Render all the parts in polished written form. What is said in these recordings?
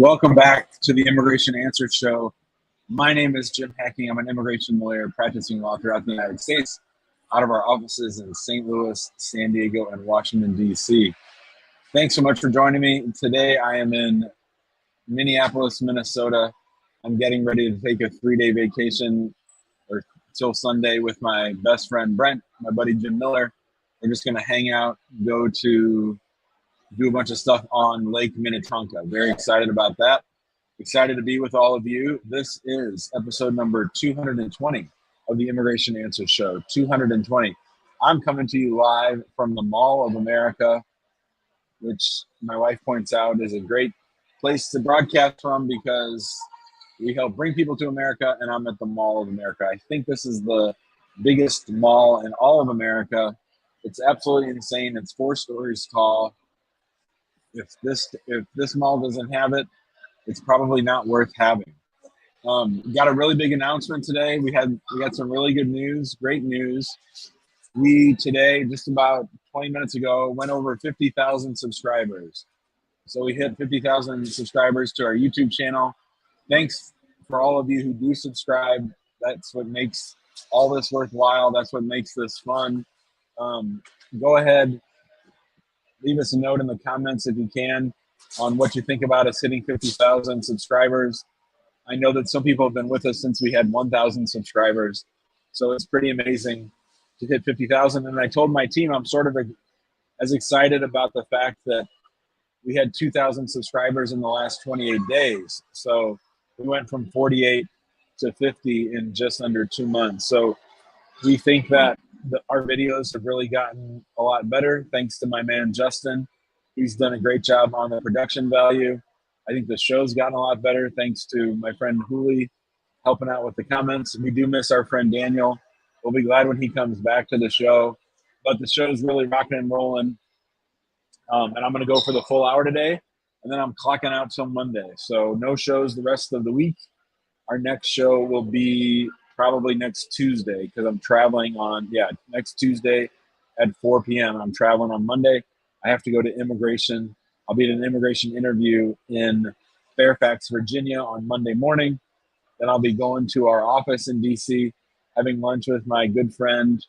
Welcome back to the Immigration Answer Show. My name is Jim Hacking. I'm an immigration lawyer practicing law throughout the United States, out of our offices in St. Louis, San Diego, and Washington, D.C. Thanks so much for joining me. Today I am in Minneapolis, Minnesota. I'm getting ready to take a 3-day vacation or till Sunday with my best friend Brent, my buddy Jim Miller. We're just going to hang out, go to do a bunch of stuff on Lake Minnetonka. Very excited about that. Excited to be with all of you. This is episode number 220 of the Immigration Answer Show. 220. I'm coming to you live from the Mall of America, which my wife points out is a great place to broadcast from because we help bring people to America, and I'm at the Mall of America. I think this is the biggest mall in all of America. It's absolutely insane. It's 4 stories tall. If this mall doesn't have it, it's probably not worth having. Got a really big announcement today. We got some really good news, great news. We today, just about 20 minutes ago, went over 50,000 subscribers. So we hit 50,000 subscribers to our YouTube channel. Thanks for all of you who do subscribe. That's what makes all this worthwhile. That's what makes this fun. Go ahead. Leave us a note in the comments if you can on what you think about us hitting 50,000 subscribers. I know that some people have been with us since we had 1,000 subscribers. So it's pretty amazing to hit 50,000. And I told my team I'm sort of as excited about the fact that we had 2,000 subscribers in the last 28 days. So we went from 48 to 50 in just under 2 months. So we think that our videos have really gotten a lot better thanks to my man Justin. He's done a great job on the production value. I think the show's gotten a lot better thanks to my friend Hooli helping out with the comments. We do miss our friend Daniel. We'll be glad when he comes back to the show. But the show's really rocking and rolling. And I'm going to go for the full hour today. And then I'm clocking out till Monday. So no shows the rest of the week. Our next show will be probably next Tuesday because I'm traveling next Tuesday at 4 p.m. I'm traveling on Monday. I have to go to immigration. I'll be at an immigration interview in Fairfax, Virginia on Monday morning. Then I'll be going to our office in D.C., having lunch with my good friend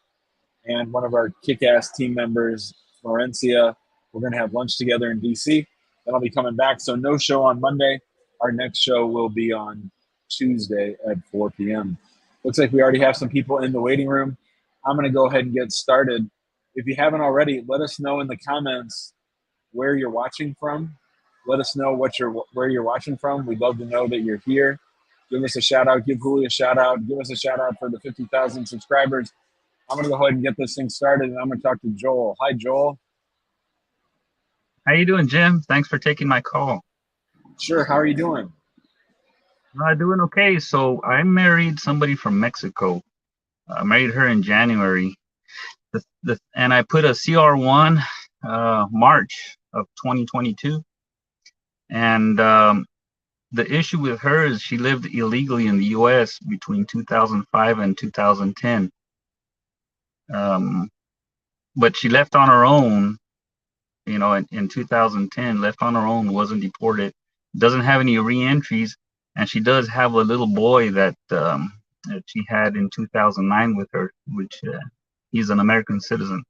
and one of our kick-ass team members, Florencia. We're going to have lunch together in D.C. Then I'll be coming back. So no show on Monday. Our next show will be on Tuesday at 4 p.m. Looks like we already have some people in the waiting room. I'm going to go ahead and get started. If you haven't already, let us know in the comments where you're watching from. Let us know where you're watching from. We'd love to know that you're here. Give us a shout out. Give Julie a shout out. Give us a shout out for the 50,000 subscribers. I'm going to go ahead and get this thing started, and I'm going to talk to Joel. Hi, Joel. How you doing, Jim? Thanks for taking my call. Sure. How are you doing? Doing okay. So I married somebody from Mexico. I married her in January. And I put a CR1 March of 2022. And the issue with her is she lived illegally in the U.S. between 2005 and 2010. But she left on her own, in 2010, left on her own, wasn't deported, doesn't have any re-entries. And she does have a little boy that she had in 2009 with her, which he's an American citizen.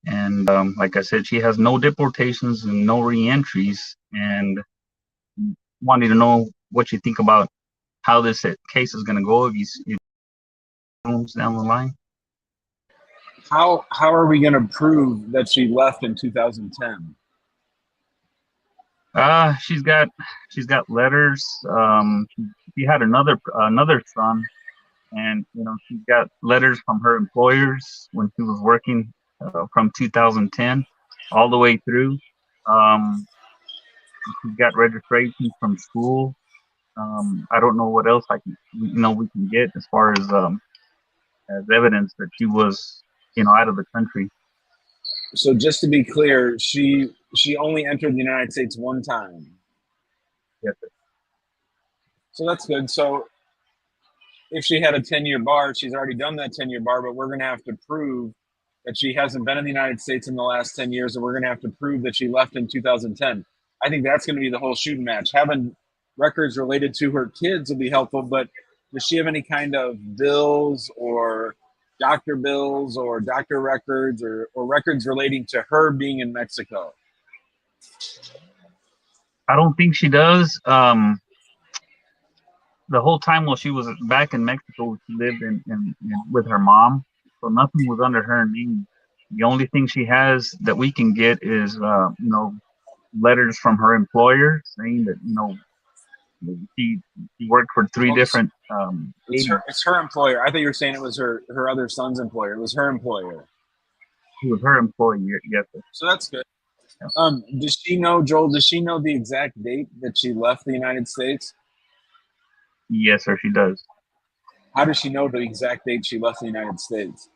And like I said, she has no deportations and no re-entries. And wanted to know what you think about how this case is going to go if you down the line. How are we going to prove that she left in 2010? She's got letters. She had another son, and she's got letters from her employers when she was working from 2010 all the way through. She's got registrations from school. I don't know what else we can get as far as evidence that she was out of the country. So just to be clear, she only entered the United States one time. Yes, sir. So that's good. So if she had a 10-year bar, she's already done that 10-year bar, but we're going to have to prove that she hasn't been in the United States in the last 10 years, and we're going to have to prove that she left in 2010. I think that's going to be the whole shooting match. Having records related to her kids will be helpful, but does she have any kind of bills or doctor bills or doctor records or records relating to her being in Mexico? I don't think she does. The whole time while she was back in Mexico, she lived with her mom, so nothing was under her name. The only thing she has that we can get is, letters from her employer saying that, she worked for three different It's her employer. I thought you were saying it was her other son's employer. It was her employer. It was her employee, yes, sir. So that's good. Yeah. Does she know, Joel? Does she know the exact date that she left the United States? Yes, sir, she does. How does she know the exact date she left the United States?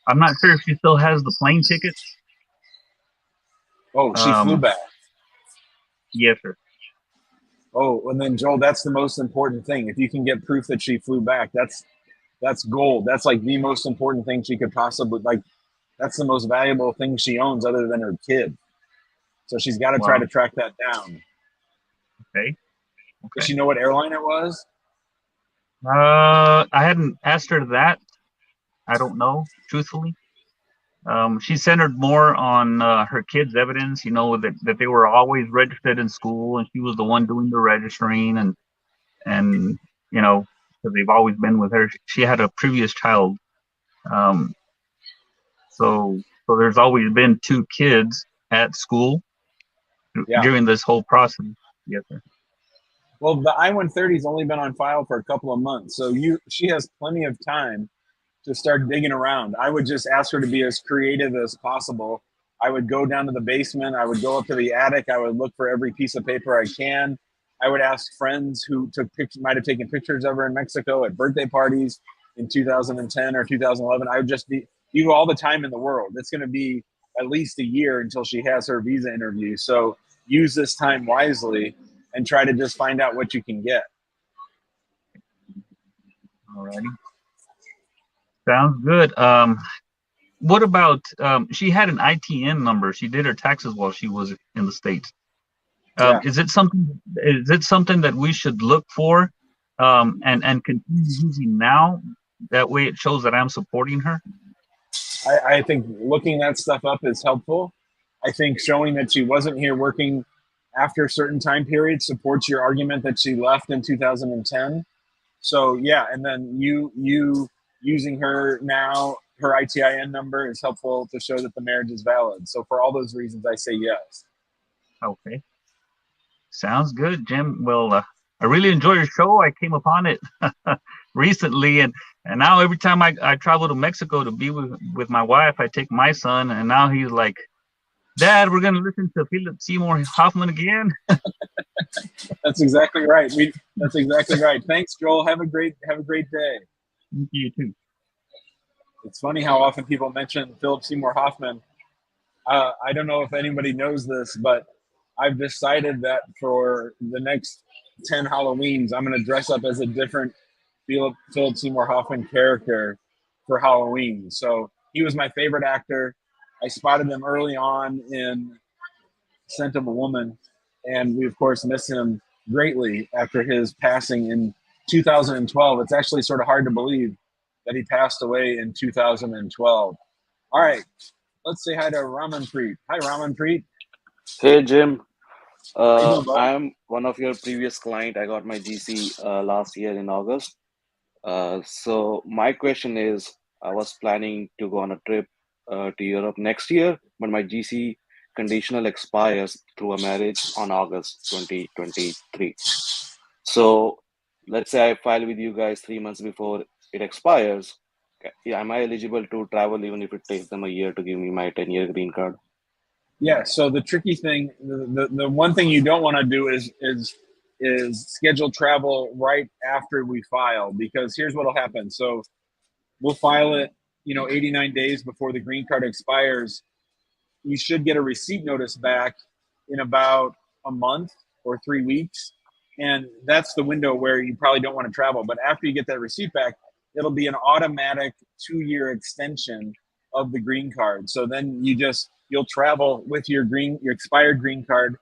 I'm not sure if she still has the plane ticket. Oh, she flew back. Yes, sir. Oh, and then Joel, that's the most important thing. If you can get proof that she flew back, that's gold. That's like the most important thing she could possibly like. That's the most valuable thing she owns other than her kid. So she's got to try to track that down. Okay. Does she know what airline it was? I hadn't asked her that. I don't know, truthfully. She centered more on her kids' evidence, that they were always registered in school, and she was the one doing the registering, and because they've always been with her. She had a previous child, so there's always been two kids at school during this whole process. Yes, sir. Well, the I-130's only been on file for a couple of months, so she has plenty of time to start digging around. I would just ask her to be as creative as possible. I would go down to the basement. I would go up to the attic. I would look for every piece of paper I can. I would ask friends who might have taken pictures of her in Mexico at birthday parties in 2010 or 2011. I would just give all the time in the world. It's going to be at least a year until she has her visa interview. So use this time wisely and try to just find out what you can get. All righty. Sounds good. What about she had an ITN number? She did her taxes while she was in the States. Is it something that we should look for and continue using now? That way it shows that I'm supporting her. I think looking that stuff up is helpful. I think showing that she wasn't here working after a certain time period supports your argument that she left in 2010. So yeah, and then you using her now, her ITIN number is helpful to show that the marriage is valid. So for all those reasons, I say yes. Okay. Sounds good, Jim. Well, I really enjoy your show. I came upon it recently, and now every time I travel to Mexico to be with my wife, I take my son, and now he's like, Dad, we're going to listen to Philip Seymour Hoffman again. That's exactly right. That's exactly right. Thanks, Joel. Have a great day. You too. It's funny how often people mention Philip Seymour Hoffman. I don't know if anybody knows this, but I've decided that for the next 10 Halloweens, I'm going to dress up as a different Philip Seymour Hoffman character for Halloween. So he was my favorite actor. I spotted him early on in Scent of a Woman, and we, of course, miss him greatly after his passing in 2012. It's actually sort of hard to believe that he passed away in 2012. All right, let's say hi to Ramanpreet. Hi, Ramanpreet. Hey, Jim. I'm one of your previous client. I got my GC last year in August. So my question is, I was planning to go on a trip to Europe next year, but my GC conditional expires through a marriage on August 2023. So let's say I file with you guys 3 months before it expires. Am I eligible to travel even if it takes them a year to give me my 10-year green card? Yeah. So the tricky thing, the one thing you don't want to do is schedule travel right after we file, because here's what'll happen. So we'll file it, 89 days before the green card expires. You should get a receipt notice back in about a month or 3 weeks. And that's the window where you probably don't want to travel. But after you get that receipt back, it'll be an automatic 2-year extension of the green card. So then you just you'll travel with your expired green card,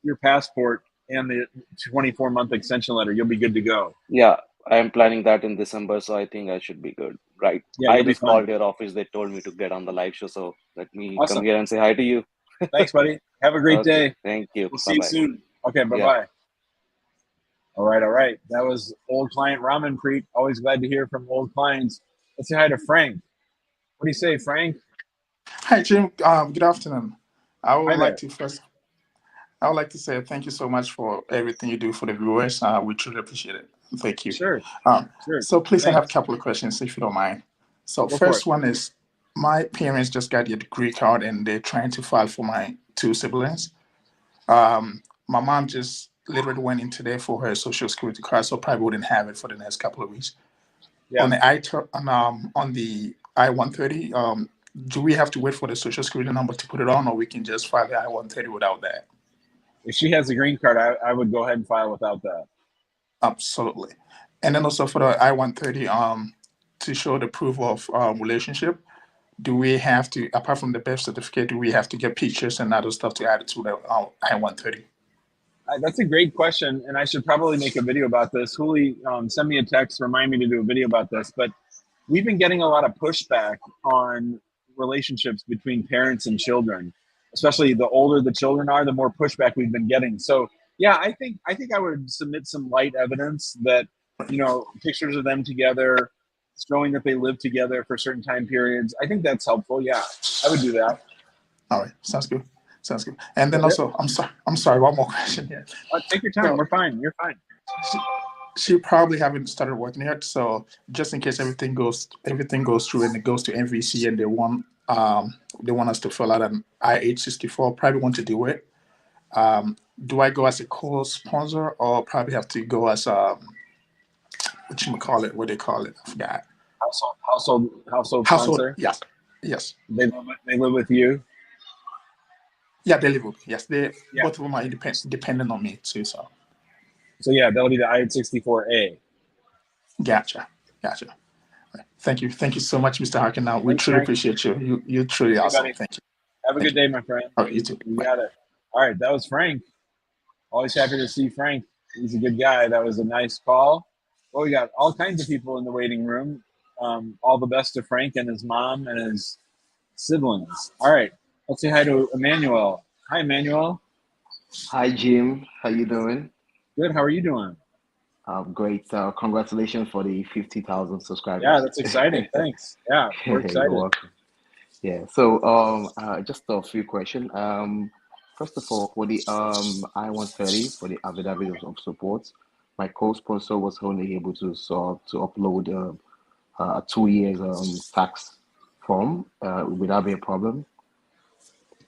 your passport, and the 24-month extension letter. You'll be good to go. Yeah, I am planning that in December, so I think I should be good. Right. Yeah, I you'll be just fine. called your office. They told me to get on the live show, so let me Awesome. come here and say hi to you. Thanks, buddy. Have a great Okay, day. thank you. We'll see you soon. Okay, bye-bye. Yeah. All right. That was old client Ramen Preet. Always glad to hear from old clients. Let's say hi to Frank. What do you say, Frank? Hi, Jim. Good afternoon. I would Hi there. like to first, I would like to say thank you so much for everything you do for the viewers. We truly appreciate it. Thank you. Sure. So please, Thanks. I have a couple of questions, if you don't mind. So Go first for it. one is, my parents just got their green card and they're trying to file for my two siblings. My mom just literally went in today for her social security card, so probably wouldn't have it for the next couple of weeks. Yeah. On the I-130, do we have to wait for the social security number to put it on, or we can just file the I-130 without that? If she has a green card, I would go ahead and file without that. Absolutely. And then also for the I-130, to show the proof of relationship, do we have to, apart from the birth certificate, do we have to get pictures and other stuff to add it to the I-130? That's a great question, and I should probably make a video about this. Huli, send me a text, remind me to do a video about this. But we've been getting a lot of pushback on relationships between parents and children, especially the older the children are, the more pushback we've been getting. So yeah, I think I would submit some light evidence that, pictures of them together, showing that they live together for certain time periods. I think that's helpful. Yeah, I would do that. All right, sounds good. And then also, I'm sorry, one more question here. Take your time. We're fine. You're fine. She probably haven't started working yet, so just in case everything goes through and it goes to MVC and they want us to fill out an I-864, probably want to do it. Do I go as a co-sponsor or probably have to go as what they call it? I forgot. Household sponsor. Yes. They live with you. Yeah, they live with me. Yes, both of them are dependent on me too. So yeah, that'll be the I-864A. Gotcha. Thank you so much, Mr. Harkin. Now we truly appreciate you. You're truly awesome. Buddy. Thank you. Have a good day, my friend. All right, you too. You got it. All right, that was Frank. Always happy to see Frank. He's a good guy. That was a nice call. Well, we got all kinds of people in the waiting room. All the best to Frank and his mom and his siblings. All right, let's say hi to Emmanuel. Hi, Emmanuel. Hi, Jim. How you doing? Good. How are you doing? Great. Congratulations for the 50,000 subscribers. Yeah, that's exciting. Thanks. Yeah, we're excited. You're welcome. Yeah. So, just a few questions. First of all, for the I-130 for the affidavit of support, my co-sponsor was only able to upload a 2 years tax form. Would that be a problem?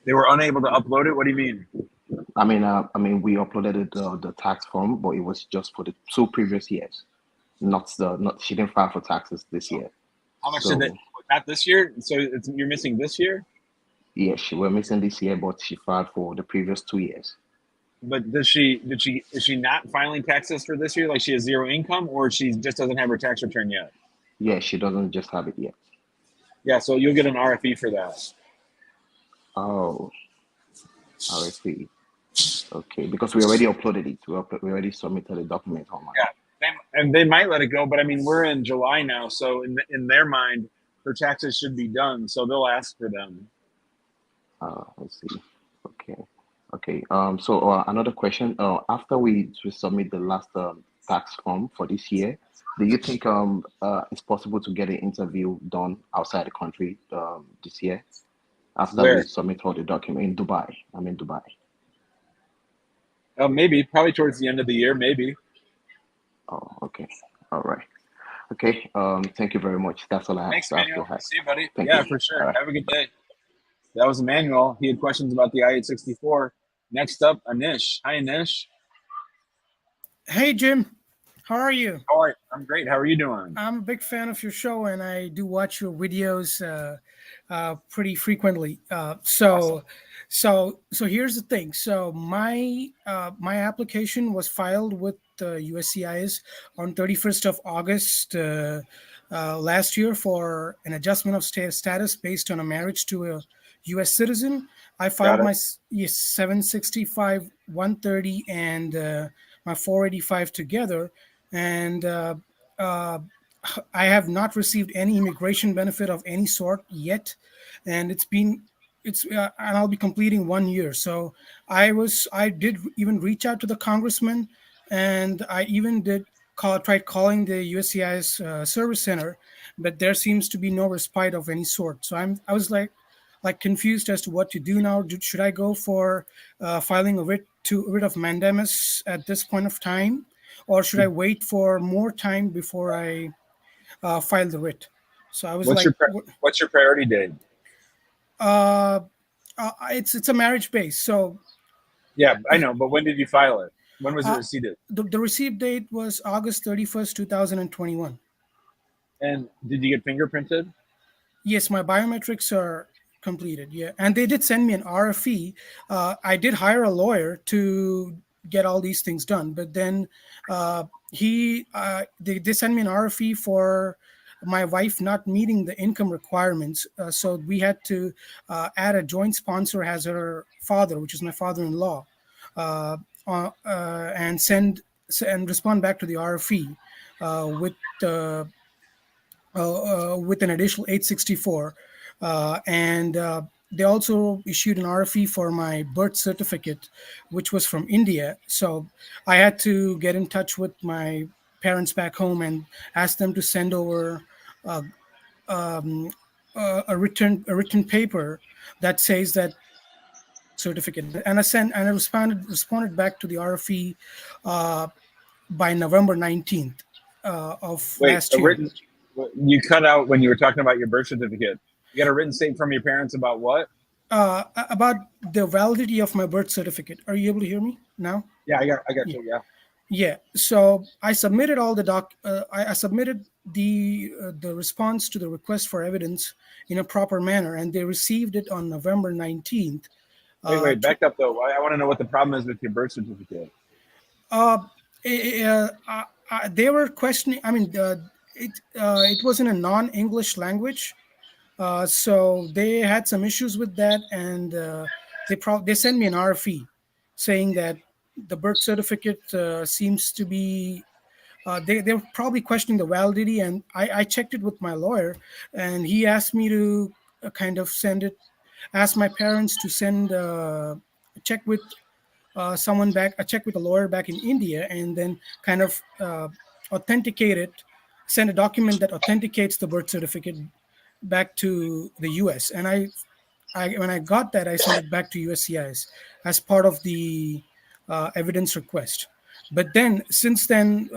They were unable to upload it. What do you mean? I mean, we uploaded the tax form, but it was just for the 2 previous years. She didn't file for taxes this year. How much did it? Not this year. So you're missing this year. Yes, we're missing this year, but she filed for the previous 2 years. But is she not filing taxes for this year? Like she has zero income, or she just doesn't have her tax return yet? Yeah, she doesn't just have it yet. Yeah, so you'll get an RFE for that. Oh, RFE. Okay, because we already uploaded it. We already submitted the document online. Yeah, and they might let it go, but I mean, we're in July now, so in their mind, her taxes should be done, so they'll ask for them. Let's see. Okay. So another question. After we submit the last tax form for this year, do you think it's possible to get an interview done outside the country this year? After we submit all the document in Dubai. I'm in Dubai. Maybe, probably towards the end of the year, maybe. Oh, okay. All right. Okay. Thank you very much. That's all I have. Thanks, Emmanuel. See you, buddy. Thank you. For sure. Right. Have a good day. That was Emmanuel. He had questions about the I-864. Next up, Anish. Hi, Anish. Hey, Jim. How are you? All right. I'm great. How are you doing? I'm a big fan of your show, and I do watch your videos pretty frequently. Awesome. So here's the thing. So my application was filed with USCIS on 31st of August last year for an adjustment of status based on a marriage to a U.S. citizen. I filed my 765, 130, and my 485 together, and uh, I have not received any immigration benefit of any sort yet, and and I'll be completing 1 year. So I did even reach out to the congressman, and I even tried calling the USCIS service center, but there seems to be no respite of any sort. So I was like confused as to what to do now. Should I go for filing a writ of mandamus at this point of time, or should I wait for more time before I file the writ? So I was what's your priority date? It's a marriage base. So yeah, I know, but when did you file it? When was it received? The receipt date was August 31st, 2021. And did you get fingerprinted? Yes, my biometrics are completed. Yeah, and they did send me an RFE. I did hire a lawyer to get all these things done, but then they sent me an RFE for my wife not meeting the income requirements. So we had to add a joint sponsor as her father, which is my father-in-law, and respond back to the RFE with an additional 864, and they also issued an RFE for my birth certificate, which was from India. So I had to get in touch with my parents back home and ask them to send over a written paper that says that certificate. And I responded back to the RFE by November 19th of last year. You cut out when you were talking about your birth certificate. You got a written statement from your parents about what? About the validity of my birth certificate. Are you able to hear me now? Yeah, I got you. Yeah. Yeah. So I submitted all the I submitted the response to the request for evidence in a proper manner, and they received it on November 19th. Wait, back up though. I want to know what the problem is with your birth certificate. They were questioning. I mean, it was in a non-English language, so they had some issues with that, and they sent me an RFE saying that the birth certificate seems to be. They're probably questioning the validity, and I checked it with my lawyer, and he asked me to kind of ask my parents to send check with check with a lawyer back in India, and then kind of send a document that authenticates the birth certificate back to the U.S. And when I got that, I sent it back to USCIS as part of the evidence request. But then, since then,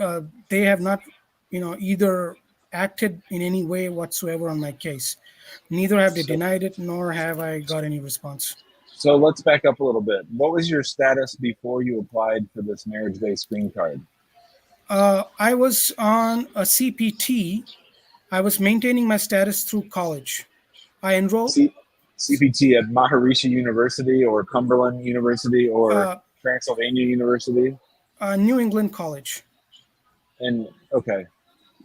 they have not, either acted in any way whatsoever on my case. Neither have they denied it, nor have I got any response. So let's back up a little bit. What was your status before you applied for this marriage-based green card? I was on a CPT. I was maintaining my status through college. I enrolled CPT at Maharishi University or Cumberland University or Transylvania University? New England College. And okay.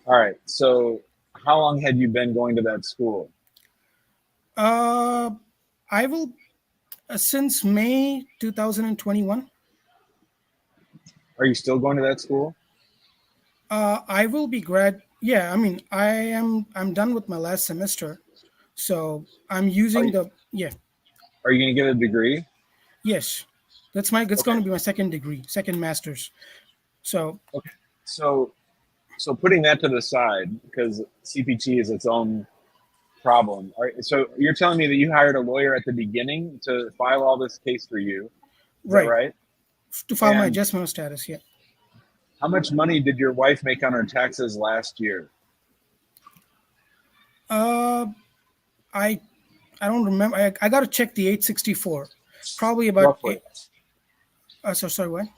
All right. So how long had you been going to that school? I will since May 2021. Are you still going to that school? I will be Yeah, I mean, I'm done with my last semester, so I'm using Are you going to get a degree? Yes, that's going to be my second degree, second master's. So okay. So putting that to the side, because CPT is its own problem. All right, so you're telling me that you hired a lawyer at the beginning to file all this case for you, right? To file my adjustment of status, yeah. How much money did your wife make on her taxes last year? I don't remember. I got to check the 864. Probably about. Roughly. Sorry, what?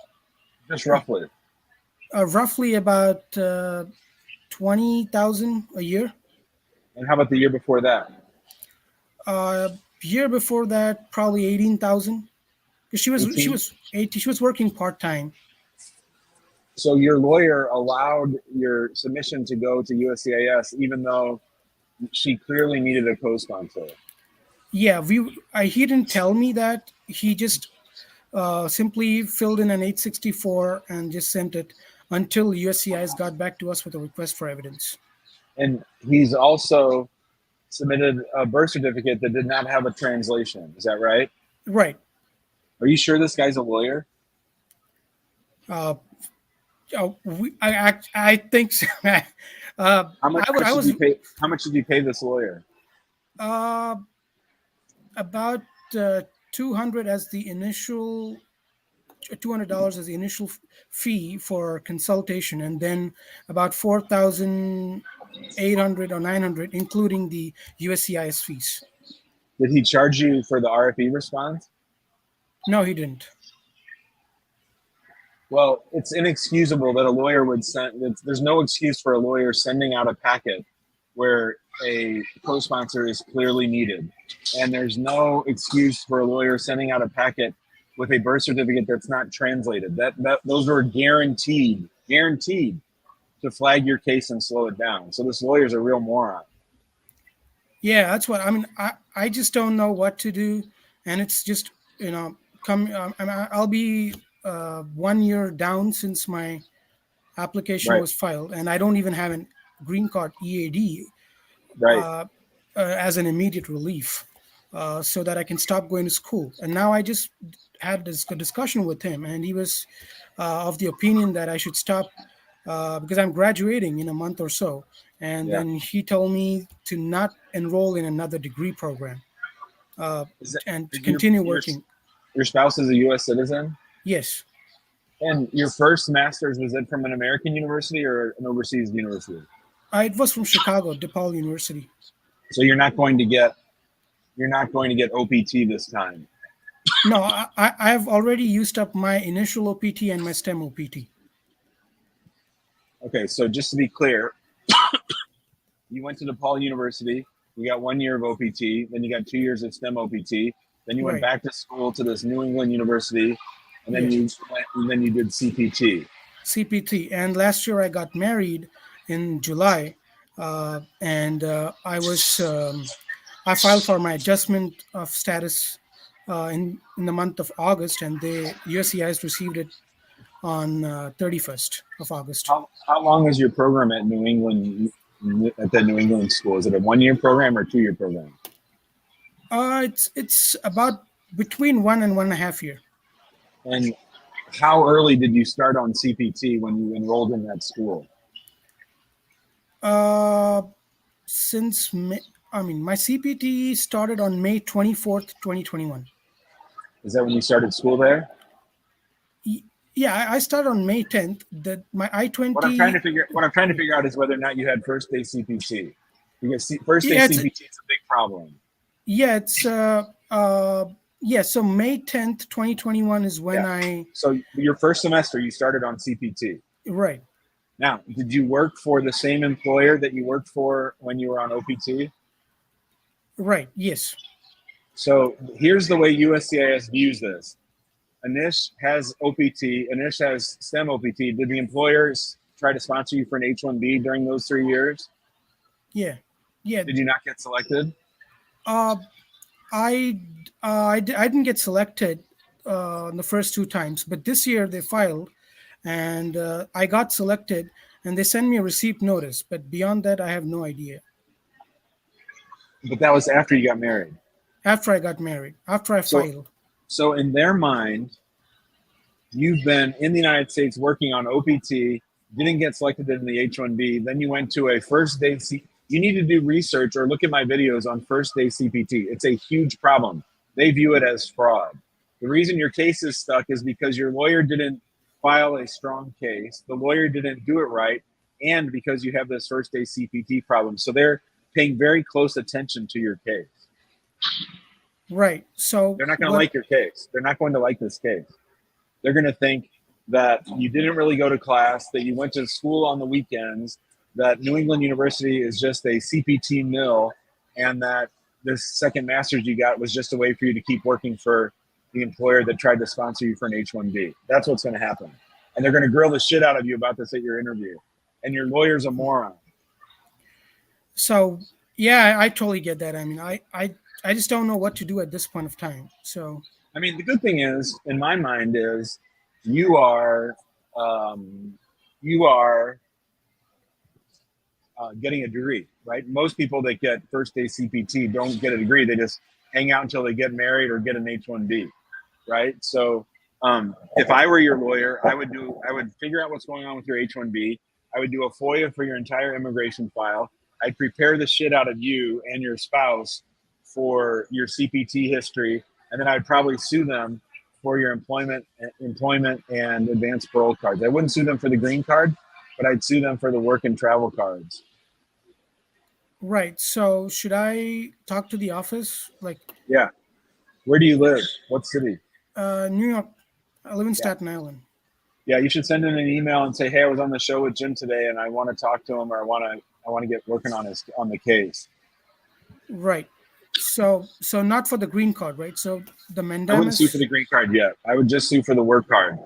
Just roughly. Roughly about 20,000 a year. And how about the year before that? Year before that, probably 18,000. She was working part-time. So your lawyer allowed your submission to go to USCIS, even though she clearly needed a co-sponsor. Yeah, he didn't tell me that. He just simply filled in an 864 and just sent it until USCIS got back to us with a request for evidence. And he's also submitted a birth certificate that did not have a translation. Is that right? Right. Are you sure this guy's a lawyer? I think so. How much did you pay this lawyer? About 200 as the initial $200 as the initial fee for consultation, and then about 4,800 or 900 including the USCIS fees. Did he charge you for the RFE response? No, he didn't. Well, it's inexcusable that a lawyer would send. There's no excuse for a lawyer sending out a packet where a co-sponsor is clearly needed, and there's no excuse for a lawyer sending out a packet with a birth certificate that's not translated. Those are guaranteed to flag your case and slow it down. So this lawyer's a real moron. Yeah, that's what I mean. I just don't know what to do, and it's just I'll be 1 year down since my application was filed, and I don't even have a green card EAD as an immediate relief, so that I can stop going to school. And now I just had this discussion with him, and he was of the opinion that I should stop because I'm graduating in a month or so. And then he told me to not enroll in another degree program and continue working. Your spouse is a U.S. citizen? Yes. And your first master's, was it from an American university or an overseas university? It was from Chicago, DePaul University. So you're not going to get OPT this time? No, I have already used up my initial OPT and my STEM OPT. Okay, so just to be clear, you went to DePaul University, you got 1 year of OPT, then you got 2 years of STEM OPT, then you went back to school to this New England university, and then you did CPT. CPT, and last year I got married in July, and I filed for my adjustment of status in the month of August, and the USCIS received it on 31st of August. How long is your program at New England? At the New England school, is it a 1 year program or 2 year program? It's about between 1 and 1.5 years. And how early did you start on CPT when you enrolled in that school? Since May, my CPT started on May 24th, 2021. Is that when you started school there? Yeah, I started on May 10th. My I-20. What I'm trying to figure out is whether or not you had first day CPT, because first day CPT is a big problem. Yeah, it's so May 10th, 2021 is when So your first semester you started on CPT. Right. Now, did you work for the same employer that you worked for when you were on OPT? Right. Yes. So here's the way USCIS views this. Anish has OPT, Anish has STEM OPT. Did the employers try to sponsor you for an H-1B during those 3 years? Yeah. Did you not get selected? I didn't get selected the first 2 times, but this year they filed, and I got selected, and they sent me a receipt notice. But beyond that, I have no idea. But that was after you got married. After I got married, after I filed. So in their mind, you've been in the United States working on OPT, didn't get selected in the H-1B, then you went to a first day You need to do research or look at my videos on first day CPT. It's a huge problem. They view it as fraud. The reason your case is stuck is because your lawyer didn't file a strong case, the lawyer didn't do it right, and because you have this first day CPT problem. So they're paying very close attention to your case. Right. So they're not going to like your case. They're not going to like this case. They're going to think that you didn't really go to class, that you went to school on the weekends, that New England University is just a CPT mill, and that this second master's you got was just a way for you to keep working for the employer that tried to sponsor you for an H-1B. That's what's going to happen. And they're going to grill the shit out of you about this at your interview. And your lawyer's a moron. So, yeah, I totally get that. I mean, I just don't know what to do at this point of time. So I mean, the good thing is, in my mind, is you are getting a degree, right? Most people that get first day CPT don't get a degree; they just hang out until they get married or get an H-1B, right? So, if I were your lawyer, I would figure out what's going on with your H-1B. I would do a FOIA for your entire immigration file. I'd prepare the shit out of you and your spouse for your CPT history, and then I'd probably sue them for your employment and advanced parole cards. I wouldn't sue them for the green card, but I'd sue them for the work and travel cards. right. So should I talk to the office? Like, yeah. Where do you live? What city? New York. I live in Staten Island. Yeah, you should send in an email and say, "Hey, I was on the show with Jim today, and I want to talk to him, or I want to get working on the case." Right. So not for the green card, right? So the mandamus. I wouldn't sue for the green card yet. I would just sue for the work card.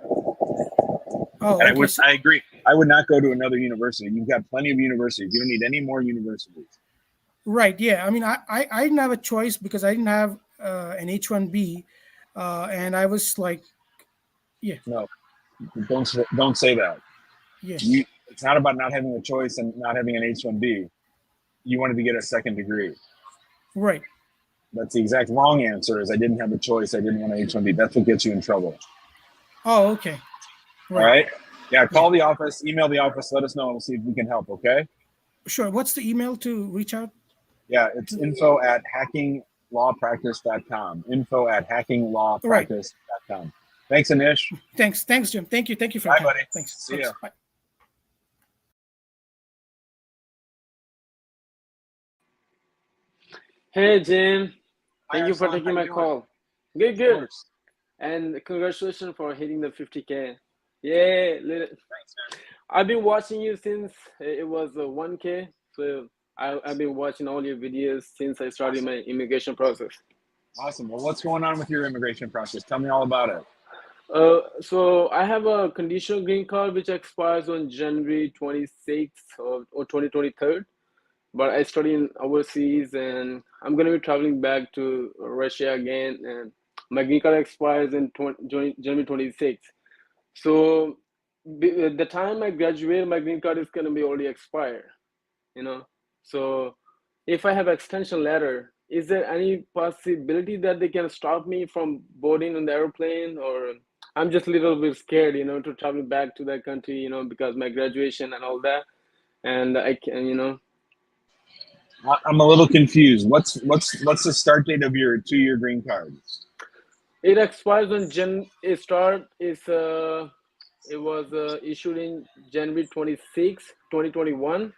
Oh, and okay. I agree. I would not go to another university. You've got plenty of universities. You don't need any more universities. Right. Yeah. I mean, I didn't have a choice because I didn't have an H-1B, and I was like, yeah. No, don't say that. Yeah. It's not about not having a choice and not having an H-1B. You wanted to get a second degree. Right. That's the exact wrong answer. Is I didn't have a choice. I didn't want an H-1B. That's what gets you in trouble. Oh, okay. Right. All right. Yeah. Call the office. Email the office. Let us know. We'll see if we can help. Okay. Sure. What's the email to reach out? Yeah, it's info@hackinglawpractice.com. info@hackinglawpractice.com. Thanks, Anish. Thanks, Jim. Thank you for Bye, your time. buddy. Thanks. See ya. Bye. Hey, Jim. Thank Hi, you for Asylee. taking How my you doing? call. Of Good. course. And congratulations for hitting the 50K. Yeah. Thanks, man. I've been watching you since it was 1K. So I've been watching all your videos since I started my immigration process. Awesome. Well, what's going on with your immigration process? Tell me all about it. So I have a conditional green card which expires on January 26th or 2023. But I study in overseas and I'm going to be traveling back to Russia again. And my green card expires in January 26th. So the time I graduate, my green card is going to be already expired, you know. So if I have extension letter, is there any possibility that they can stop me from boarding on the airplane? Or I'm just a little bit scared, you know, to travel back to that country, you know, because my graduation and all that. And I can, you know. I'm a little confused. What's the start date of your 2-year green card? It expires on it was issued in January 26, 2021.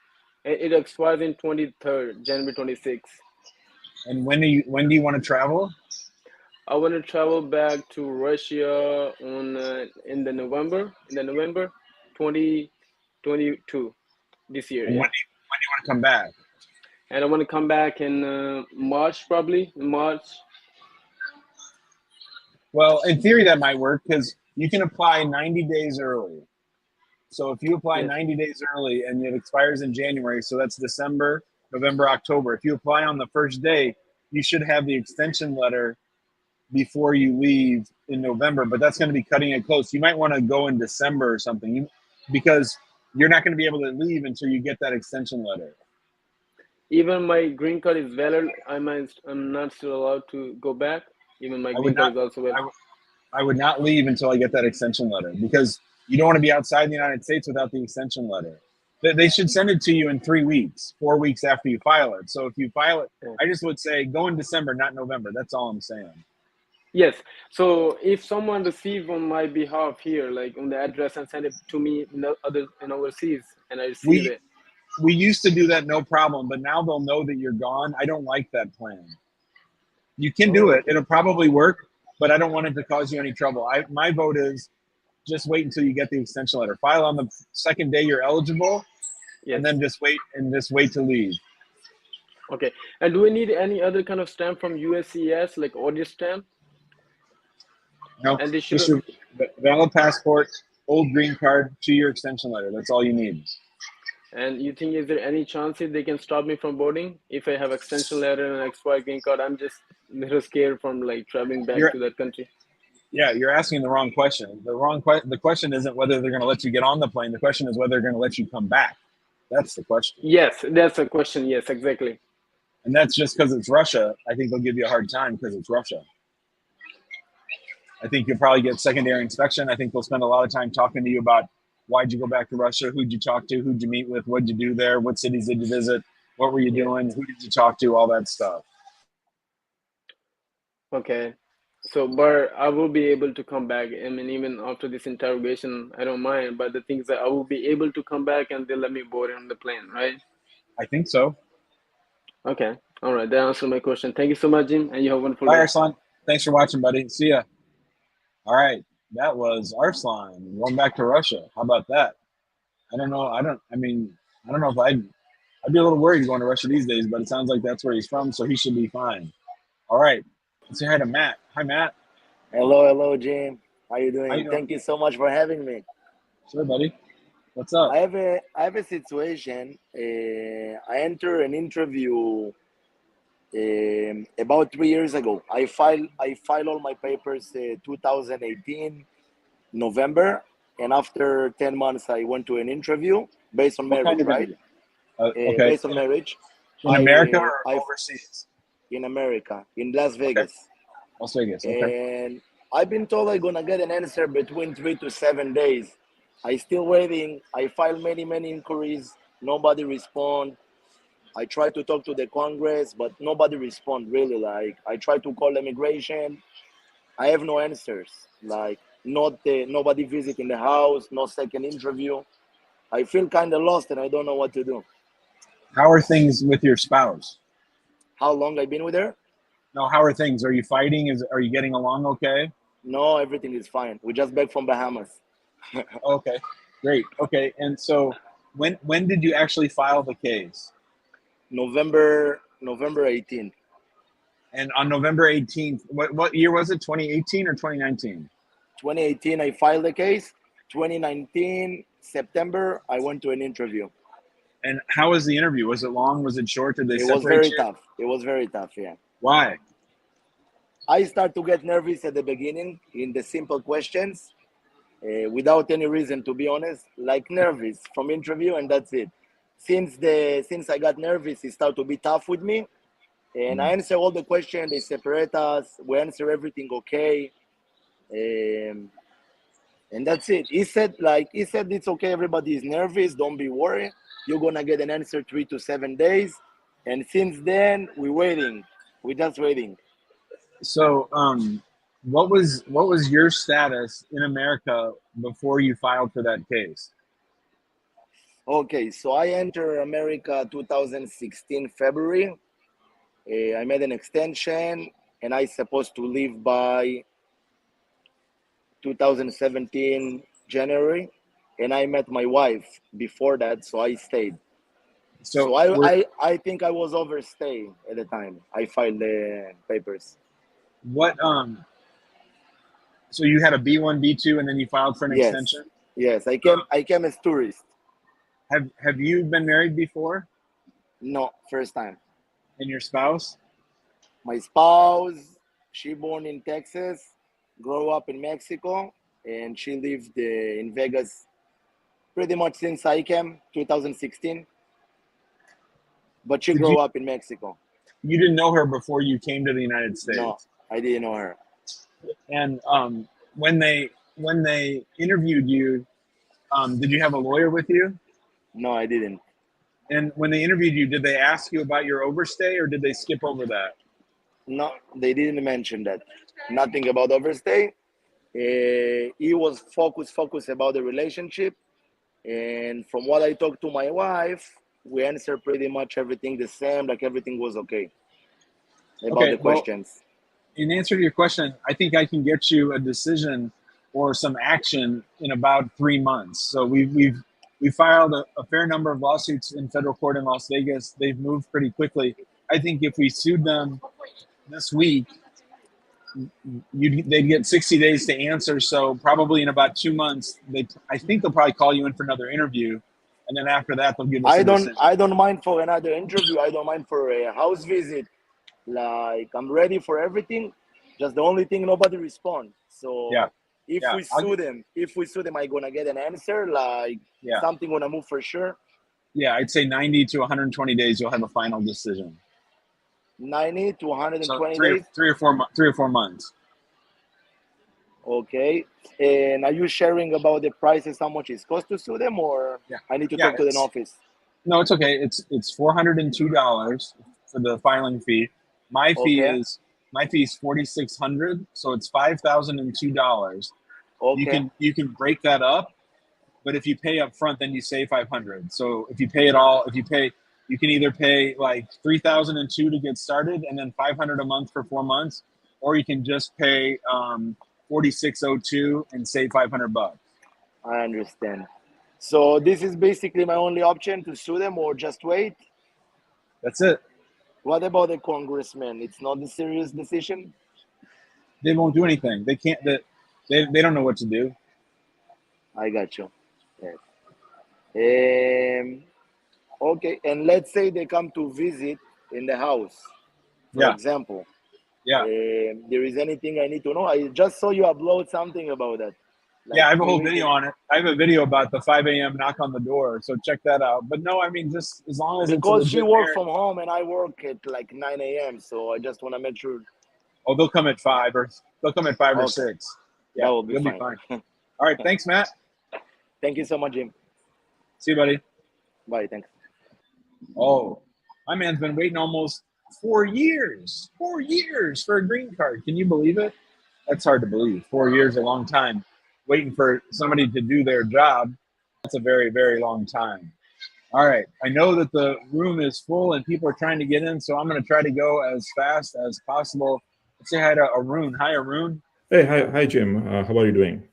And it expires in 23rd, January 26. And when do you want to travel? I want to travel back to Russia in November 2022 this year. And Yeah. when do you want to come back? And I want to come back in March, probably in March. Well, in theory, that might work because you can apply 90 days early. So if you apply 90 days early and it expires in January, so that's December, November, October. If you apply on the first day, you should have the extension letter before you leave in November, but that's going to be cutting it close. You might want to go in December or something because you're not going to be able to leave until you get that extension letter. Even my green card is valid. I'm not still allowed to go back. Even my green card is also valid. I would not leave until I get that extension letter because you don't want to be outside the United States without the extension letter. They should send it to you in 3 weeks, 4 weeks after you file it. So if you file it, I just would say go in December, not November. That's all I'm saying. Yes. So if someone receive on my behalf here, like on the address and send it to me in overseas, and I receive it. We used to do that, no problem, but now they'll know that you're gone. I don't like that plan. You can do it. It'll probably work, but I don't want it to cause you any trouble. My vote is just wait until you get the extension letter. File on the second day you're eligible, and then just wait to leave. Okay. And do we need any other kind of stamp from USCIS, like audit stamp? No, and just your valid passport, old green card, 2-year extension letter. That's all you need. And you think, is there any chance if they can stop me from boarding if I have extension letter and expired green card? I'm just a little scared from like traveling back to that country. Yeah, you're asking the wrong question. The question isn't whether they're going to let you get on the plane. The question is whether they're going to let you come back. That's the question. Yes, that's a question. Yes, exactly. And that's just because it's Russia. I think they'll give you a hard time because it's Russia. I think you'll probably get secondary inspection. I think they'll spend a lot of time talking to you about why'd you go back to Russia, who'd you talk to, who'd you meet with, what'd you do there, what cities did you visit, what were you doing, who did you talk to, all that stuff. Okay. So, but I will be able to come back. I mean, even after this interrogation, I don't mind. But the thing is that I will be able to come back and they'll let me board on the plane, right? I think so. Okay. All right. That answers my question. Thank you so much, Jim. And you have a wonderful Bye, day. Arslan. Thanks for watching, buddy. See ya. All right. That was Arslan going back to Russia. How about that? I don't know. I don't know if I'd be a little worried going to Russia these days, but it sounds like that's where he's from, so he should be fine. All right. Let's say hi to Matt. Hi, Matt. Hello, Jim. How you doing? How you doing? Thank you so much for having me. Sure, buddy. What's up? I have a situation. I entered an interview about 3 years ago. I filed all my papers 2018 November, and after 10 months, I went to an interview based on marriage, right? Okay. Based on marriage. In America or overseas? In America, in Las Vegas. Okay. Las Vegas, okay. And I've been told I'm gonna get an answer between 3 to 7 days. I still waiting. I filed many inquiries. Nobody respond. I tried to talk to the Congress, but nobody respond really. Like I tried to call immigration. I have no answers. Like nobody visiting the house, no second interview. I feel kind of lost and I don't know what to do. How are things with your spouse? How long I've been with her? No, how are things? Are you fighting? Are you getting along okay? No, everything is fine. We just back from Bahamas. Okay, great. Okay, and so when did you actually file the case? November 18th. And on November 18th, what year was it? 2018 or 2019? 2018, I filed the case. 2019, September, I went to an interview. And how was the interview? Was it long? Was it short? Did they separate you? It was very tough. It was very tough, yeah. Why? I start to get nervous at the beginning in the simple questions without any reason, to be honest, like nervous from interview, and that's it. Since I got nervous, it started to be tough with me. And I answer all the questions, they separate us, we answer everything okay. And that's it. He said it's okay, everybody is nervous, don't be worried. You're gonna get an answer 3 to 7 days. And since then, we're just waiting. So what was your status in America before you filed for that case? Okay, so I entered America 2016 February. I made an extension and I supposed to leave by 2017 January, and I met my wife before that, so I stayed. So I think I was overstaying at the time I filed the papers. What so you had a B1, B2, and then you filed for an extension? Yes, I came as tourist. Have you been married before? No, first time. And your spouse? My spouse, she born in Texas, grew up in Mexico, and she lived in Vegas pretty much since I came, 2016. But she grew up in Mexico. You didn't know her before you came to the United States? No, I didn't know her. And when they interviewed you, did you have a lawyer with you? No, I didn't. And when they interviewed you, did they ask you about your overstay or did they skip over that? No, they didn't mention that. Nothing about overstay. He was focused about the relationship. And from what I talked to my wife, we answered pretty much everything the same, like everything was okay about the questions. In answer to your question, I think I can get you a decision or some action in about 3 months. So we filed a fair number of lawsuits in federal court in Las Vegas. They've moved pretty quickly. I think if we sued them this week, they'd get 60 days to answer. So probably in about 2 months, I think they'll probably call you in for another interview. and then after that they'll give us I a decision. don't mind for another interview. I don't mind for a house visit. Like, I'm ready for everything. Just the only thing, nobody responds. So Yeah. if Yeah, we sue them, I gonna get an answer. Like, Yeah. something gonna move for sure. Yeah, I'd say 90 to 120 days you'll have a final decision. 90 to 120 So days. 3 or 4 months. Okay. And are you sharing about the prices, how much it costs to sue them, or Yeah. I need to Yeah, talk to the office? No, it's okay. It's $402 for the filing fee. My fee Okay. is $4,600, so it's $5,002. Okay. You can break that up, but if you pay up front, then you save $500. So if you pay it all, you can either pay like $3,002 to get started, and then $500 a month for 4 months, or you can just pay $4,602 and save $500. I understand. So this is basically my only option, to sue them or just wait. That's it. What about the congressman? It's not a serious decision. They won't do anything. They can't. They don't know what to do. I got you. Yes. Okay, and let's say they come to visit in the house, for example. Yeah. There is anything I need to know? I just saw you upload something about that. Like, yeah, I have a whole video on it. I have a video about the 5 a.m. knock on the door, so check that out. But no, I mean, just as long as because she works from home and I work at like 9 a.m., so I just want to make sure. Oh, they'll come at 5 or 6. Yeah, that will be fine. All right, thanks, Matt. Thank you so much, Jim. See you, buddy. Bye. Thanks. Oh, my man's been waiting almost 4 years. 4 years for a green card. Can you believe it? That's hard to believe. 4 years, a long time. Waiting for somebody to do their job. That's a very, very long time. All right. I know that the room is full and people are trying to get in, so I'm going to try to go as fast as possible. Let's say hi to Arun. Hi, Arun. Hey, hi, Jim. How are you doing?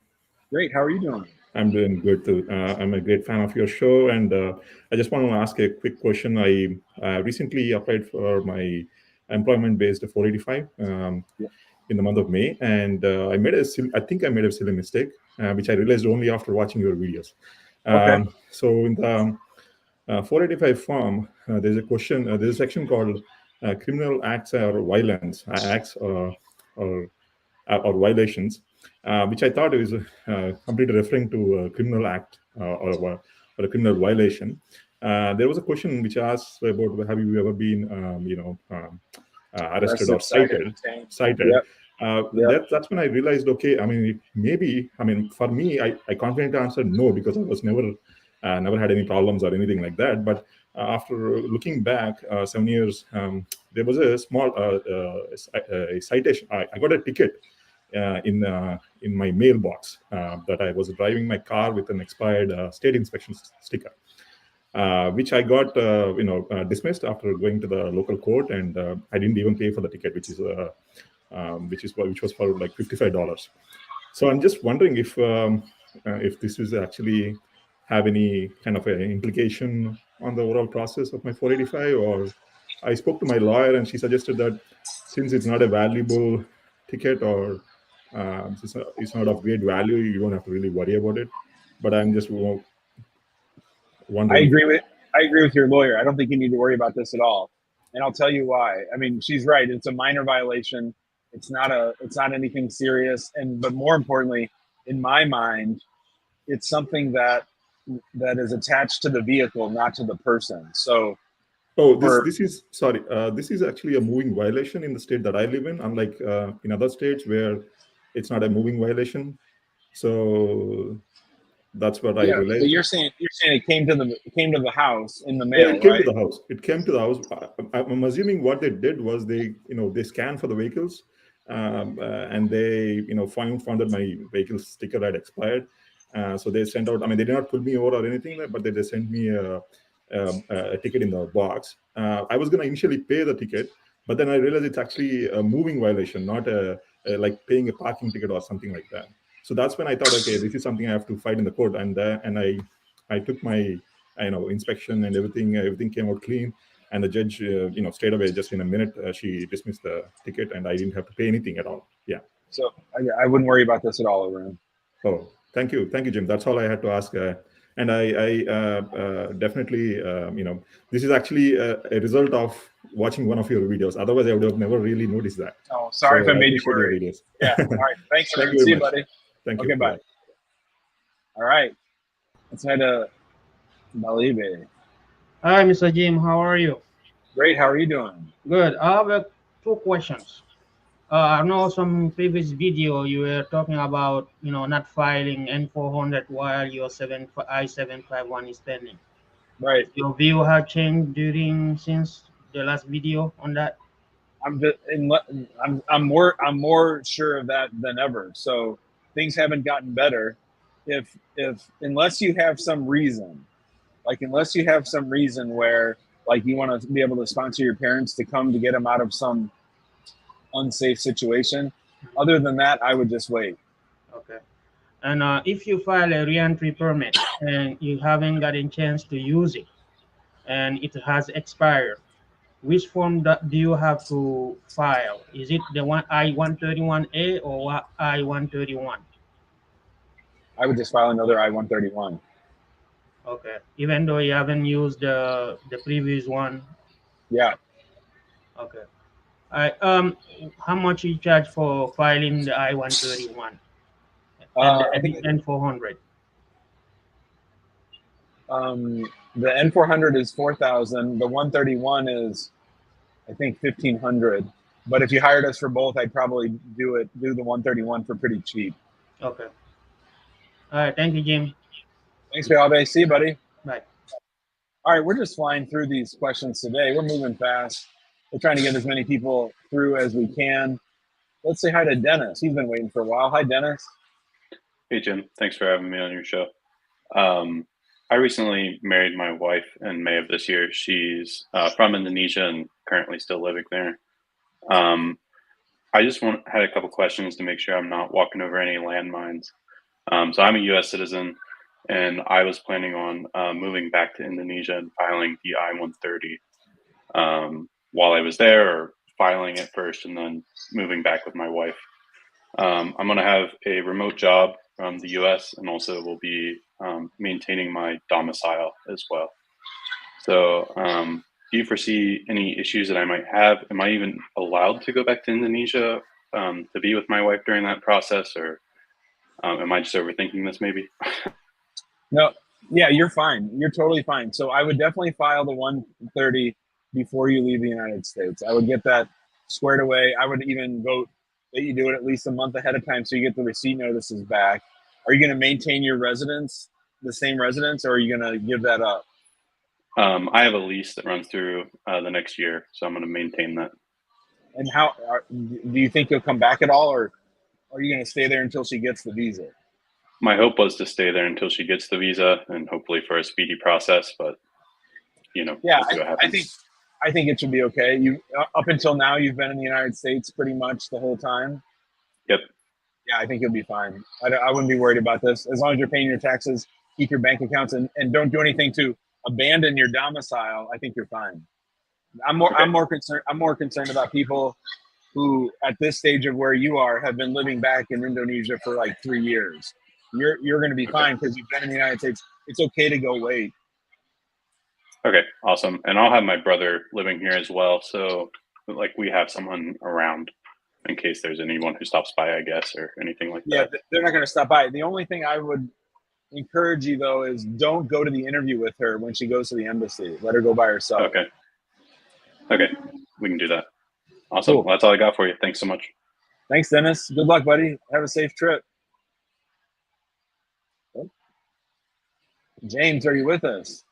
Great. How are you doing? I'm doing good too. I'm a great fan of your show, and I just want to ask a quick question. I recently applied for my employment-based 485 in the month of May, and I think I made a silly mistake, which I realized only after watching your videos. Okay. So in the 485 form, there's a question. There's a section called criminal acts or violence acts or violations, which I thought is completely referring to a criminal act or a criminal violation. There was a question which asks about, have you ever been, arrested or cited? Yep. That's when I realized, okay, I mean, for me, I confidently answered no, because I was never had any problems or anything like that. But after looking back 7 years, there was a small citation. I got a ticket in my mailbox that I was driving my car with an expired state inspection sticker, which I got dismissed after going to the local court, and I didn't even pay for the ticket, which was for like $55. So I'm just wondering if this is actually have any kind of an implication on the overall process of my 485, or I spoke to my lawyer and she suggested that since it's not a valuable ticket or it's not of great value, you don't have to really worry about it. But I'm just wondering. I agree with your lawyer. I don't think you need to worry about this at all, and I'll tell you why. I mean, she's right. It's a minor violation. It's not anything serious, but more importantly, in my mind, it's something that is attached to the vehicle, not to the person. So, this is actually a moving violation in the state that I live in, unlike in other states where it's not a moving violation. So that's what I realized. So you're saying it came to the house in the mail, it came right? to the house. It came to the house. I'm assuming what they did was they scanned for the vehicles, and they found that my vehicle sticker had expired. So they sent out. I mean, they did not pull me over or anything, but they sent me a ticket in the box. I was going to initially pay the ticket, but then I realized it's actually a moving violation, not like paying a parking ticket or something like that. So that's when I thought, okay, this is something I have to fight in the court. And I took my inspection and everything came out clean. And the judge, straight away, just in a minute, she dismissed the ticket, and I didn't have to pay anything at all. Yeah. So I wouldn't worry about this at all, Arun. Oh, thank you, Jim. That's all I had to ask. And I definitely, this is actually a result of watching one of your videos. Otherwise, I would have never really noticed that. Oh, sorry if I made you appreciate your worry. videos. Yeah. All right. Thanks, Thank man. you very See you, much. buddy. Thank you. Okay, bye. All right. Let's head to Balibe. Hi, Mr. Jim. How are you? Great. How are you doing? Good. I have two questions. I know some previous video you were talking about, not filing N400 while your I-751 is pending. Right. Your view have changed since the last video on that? I'm more sure of that than ever. So things haven't gotten better. Unless you have some reason, unless you have some reason where you want to be able to sponsor your parents to come to get them out of some unsafe situation. Other than that, I would just wait. Okay. And if you file a reentry permit and you haven't gotten a chance to use it and it has expired, which form do you have to file? Is it the one I-131A or I-131? I would just file another I-131. Okay. Even though you haven't used the previous one? Yeah. Okay. How much you charge for filing the I-131 and the N400? The N400 is 4,000. The 131 is, I think, 1,500. But if you hired us for both, I'd probably do the 131 for pretty cheap. Okay. All right. Thank you, Jim. Thanks, Albe. See you, buddy. Bye. All right, we're just flying through these questions today. We're moving fast. We're trying to get as many people through as we can. Let's say hi to Dennis. He's been waiting for a while. Hi, Dennis. Hey, Jim. Thanks for having me on your show. I recently married my wife in May of this year. She's from Indonesia and currently still living there. I just had a couple questions to make sure I'm not walking over any landmines. So I'm a U.S. citizen, and I was planning on moving back to Indonesia and filing the I-130 while I was there, or filing it first and then moving back with my wife. I'm going to have a remote job from the U.S. and also will be maintaining my domicile as well. So do you foresee any issues that I might have? Am I even allowed to go back to Indonesia to be with my wife during that process, or am I just overthinking this maybe? No, yeah, you're fine. You're totally fine. So I would definitely file the 130 before you leave the United States. I would get that squared away. I would even vote that you do it at least a month ahead of time so you get the receipt notices back. Are you going to maintain your residence, the same residence, or are you going to give that up? I have a lease that runs through the next year, so I'm going to maintain that. And do you think you'll come back at all, or are you going to stay there until she gets the visa? My hope was to stay there until she gets the visa, and hopefully for a speedy process. But yeah, we'll see what happens. I think it should be okay. You up until now, you've been in the United States pretty much the whole time. Yep. Yeah, I think you'll be fine. I wouldn't be worried about this as long as you're paying your taxes, keep your bank accounts, and don't do anything to abandon your domicile. I think you're fine. I'm more concerned about people who, at this stage of where you are, have been living back in Indonesia for like 3 years. You're going to be fine because you've been in the United States. It's okay to go wait. Okay, awesome. And I'll have my brother living here as well, so we have someone around in case there's anyone who stops by, I guess, or anything like that. Yeah, they're not going to stop by. The only thing I would encourage you though is don't go to the interview with her when she goes to the embassy. Let her go by herself. Okay, we can do that. Awesome. Cool. Well, that's all I got for you. Thanks so much. Thanks, Dennis. Good luck, buddy. Have a safe trip. James, are you with us?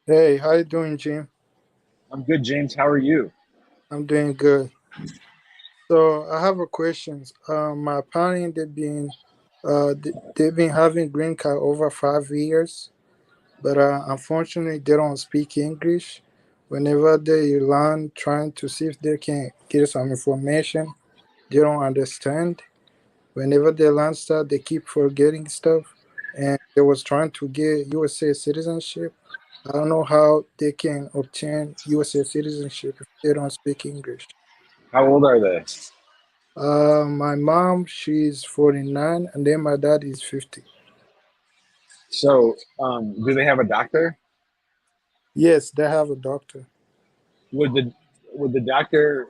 Hey, how you doing, Jim? I'm good, James. How are you? I'm doing good. So I have a question. My parents, they've been having green card over 5 years, but unfortunately they don't speak English. Whenever they learn, trying to see if they can get some information, they don't understand. Whenever they learn stuff, they keep forgetting stuff. And they was trying to get USA citizenship. I don't know how they can obtain USA citizenship if they don't speak English. How old are they? My mom, she's 49, and then my dad is 50. So, do they have a doctor? Yes, they have a doctor. Would the doctor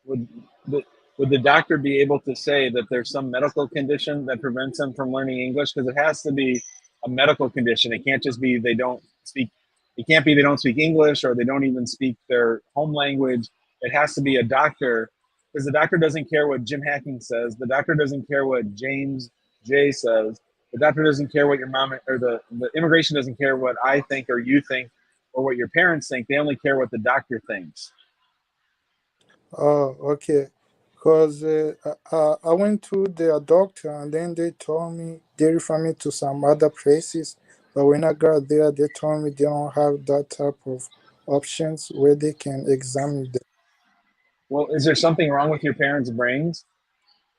would the would the doctor be able to say that there's some medical condition that prevents them from learning English? Because it has to be a medical condition. It can't just be they don't speak. It can't be they don't speak English or they don't even speak their home language. It has to be a doctor, because the doctor doesn't care what Jim Hacking says. The doctor doesn't care what James J says. The doctor doesn't care what your mom or the immigration doesn't care what I think or you think or what your parents think. They only care what the doctor thinks. Oh, okay. Because I went to their doctor and then they told me, they referred me to some other places. But when I got there, they told me they don't have that type of options where they can examine them. Well, is there something wrong with your parents' brains?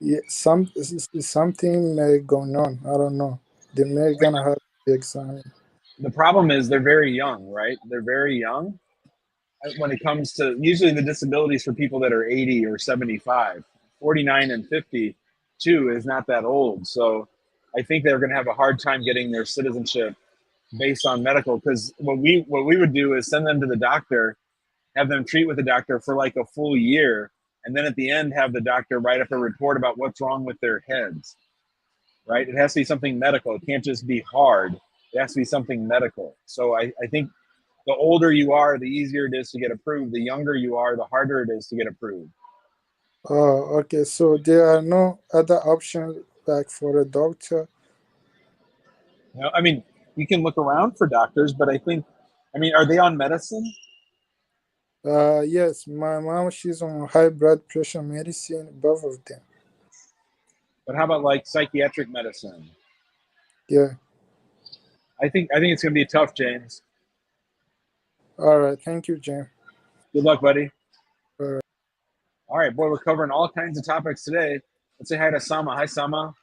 Yeah, something may go on. I don't know. They may gonna have to examine. The problem is they're very young, right? They're very young. When it comes to usually the disabilities for people that are 80 or 75, 49 and 52 is not that old. So I think they're going to have a hard time getting their citizenship based on medical. Because what we would do is send them to the doctor, have them treat with the doctor for like a full year, and then at the end have the doctor write up a report about what's wrong with their heads. Right? It has to be something medical. It can't just be hard. It has to be something medical. So I think the older you are, the easier it is to get approved. The younger you are, the harder it is to get approved. Oh, okay. So there are no other options like for a doctor. You know, I mean, you can look around for doctors, but I think, I mean, are they on medicine? Yes, my mom, she's on high blood pressure medicine, both of them. But how about like psychiatric medicine? Yeah. I think it's gonna be tough, James. All right. Thank you, Jim. Good luck, buddy. All right. All right, boy, we're covering all kinds of topics today. Let's say hi to Sama. Hi, Sama.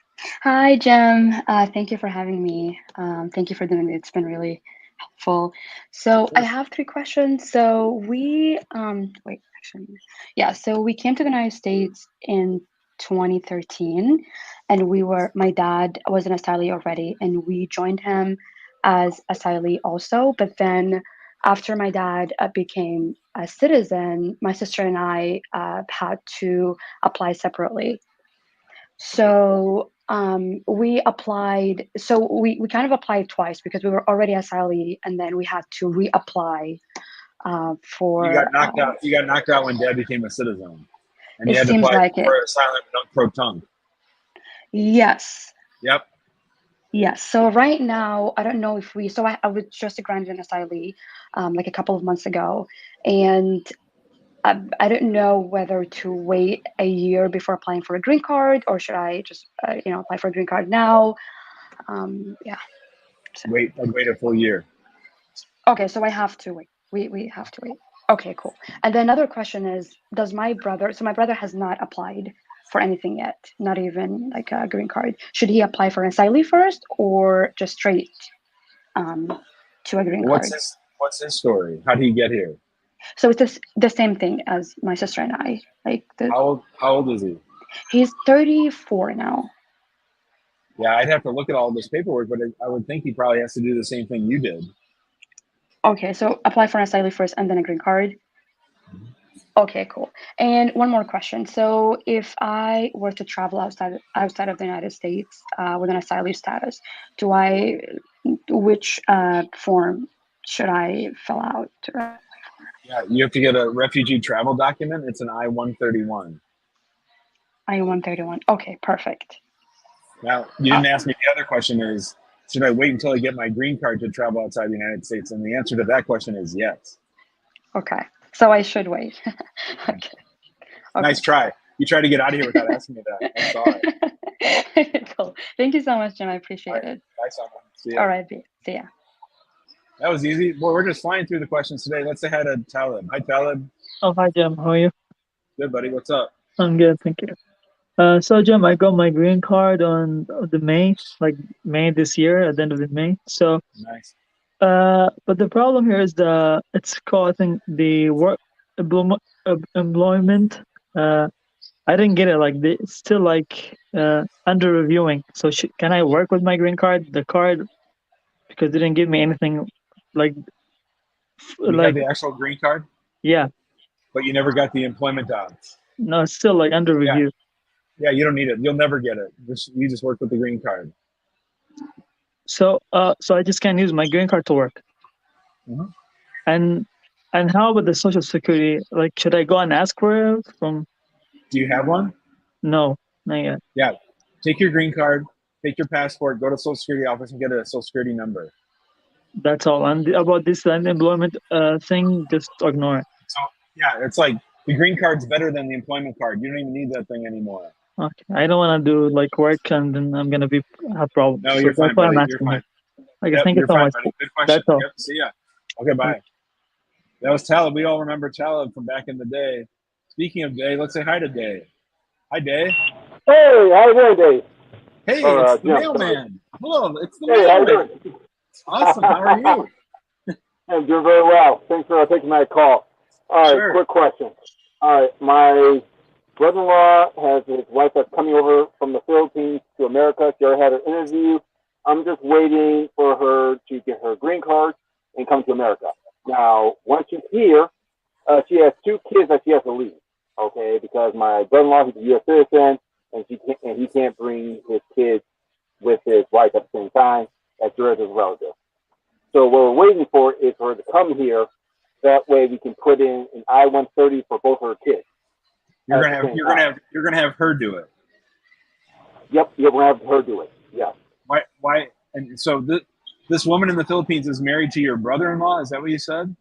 Hi, Jim. Thank you for having me. Thank you for doing it. It's been really helpful. So I have 3 questions. So we, wait, actually, yeah. So we came to the United States in 2013, and my dad was an asylee already, and we joined him as asylee also. But then after my dad became a citizen, my sister and I had to apply separately. So we applied. So we kind of applied twice because we were already asylee, and then we had to reapply for. You got knocked out. You got knocked out when Dad became a citizen, and you It had to seems apply like for it. asylum non-proton. Yes. Yep. Yes. So right now, I don't know if we. So I was just granted an asylee like a couple of months ago, and I don't know whether to wait a year before applying for a green card, or should I just apply for a green card now? Yeah. So. Wait a full year. Okay, so I have to wait. We have to wait. Okay, cool. And then another question is, does my brother? So my brother has not applied for anything yet, not even like a green card. Should he apply for an asylee first, or just straight to a green card? What's his story? How did he get here? So it's the same thing as my sister and I. Like how old is he? He's 34 now. Yeah, I'd have to look at all this paperwork, but I would think he probably has to do the same thing you did. Okay, so apply for an asylee first and then a green card. Okay, cool. And one more question. So if I were to travel outside of the United States with an asylee status, which form should I fill out to apply for? Yeah, you have to get a refugee travel document. It's an I-131. I-131. Okay, perfect. Now, you didn't ask me. The other question is, should I wait until I get my green card to travel outside the United States? And the answer to that question is yes. Okay, so I should wait. Okay. Nice try. You tried to get out of here without asking me that. I'm sorry. Cool. Thank you so much, Jim. I appreciate it. Bye, Simon. See ya. All right, see ya. That was easy. Well, we're just flying through the questions today. Let's say hi to Talib. Hi, Talib. Oh, hi, Jim. How are you? Good, buddy. What's up? I'm good, thank you. So, Jim, I got my green card on the May this year, at the end of the May. So, nice. But the problem here is it's causing the work employment. I didn't get it. It's still under reviewing. So can I work with my green card? The card because they didn't give me anything like You have the actual green card, yeah. but you never got the employment docs. No, it's still like under review. Yeah, you don't need it. You'll never get it. You just work with the green card. So so I just can't use my green card to work. Mm-hmm. And how about the Social Security? Like, should I go and ask for it from? Do you have one? No, not yet. Yeah, take your green card, take your passport, go to Social Security office and get a Social Security number. That's all. And about this unemployment thing, just ignore it. So yeah, it's like the green card's better than the employment card. You don't even need that thing anymore. Okay, I don't want to do like work and then I'm gonna have problems. No, so you're fine, that's why buddy. I'm You're asking fine. Okay, Yep, thank you you're so fine, much. buddy. Good question. That's all. Yep, see ya. Okay, bye. That was Talib. We all remember Talib from back in the day. Speaking of Day, let's say hi to Day. Hi, Day. Hey, how you doing, Dave? Hey, it's the mailman. Hello, it's the Hey, how you mailman. doing? Awesome. How are you? I'm doing very well. Thanks for taking my call. All right, Sure. quick question. All right, my brother-in-law has his wife that's coming over from the Philippines to America. She already had her interview. I'm just waiting for her to get her green card and come to America. Now, once she's here, she has 2 kids that she has to leave. Okay, because my brother-in-law, he's a U.S. citizen, and he can't bring his kids with his wife at the same time as your other relative. So what we're waiting for is for her to come here. That way we can put in an I-130 for both her kids. You're gonna have her do it. Yep, we're gonna have her do it. Yeah. Why? And so this woman in the Philippines is married to your brother-in-law. Is that what you said?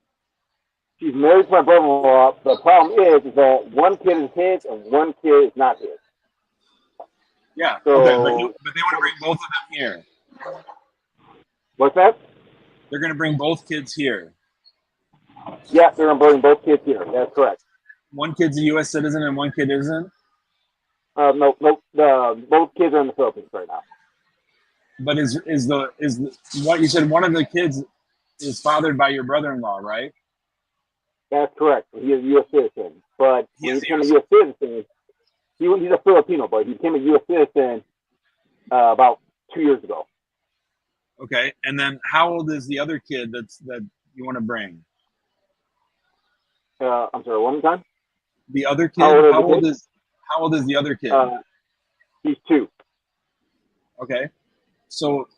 She's married to my brother-in-law. The problem is that one kid is his and one kid is not his. Yeah. So, okay, but they want to bring both of them here. What's that? They're going to bring both kids here. Yeah, they're going to bring both kids here. That's correct. One kid's a U.S. citizen and one kid isn't? No. Both kids are in the Philippines right now. But is what you said? One of the kids is fathered by your brother-in-law, right? That's correct. He is a U.S. citizen. But when he became a U.S. citizen, he's a Filipino, but he became a U.S. citizen about 2 years ago. Okay, and then how old is the other kid that you want to bring? I'm sorry, one more time? The other kid? How old is the other kid? He's 2. Okay. So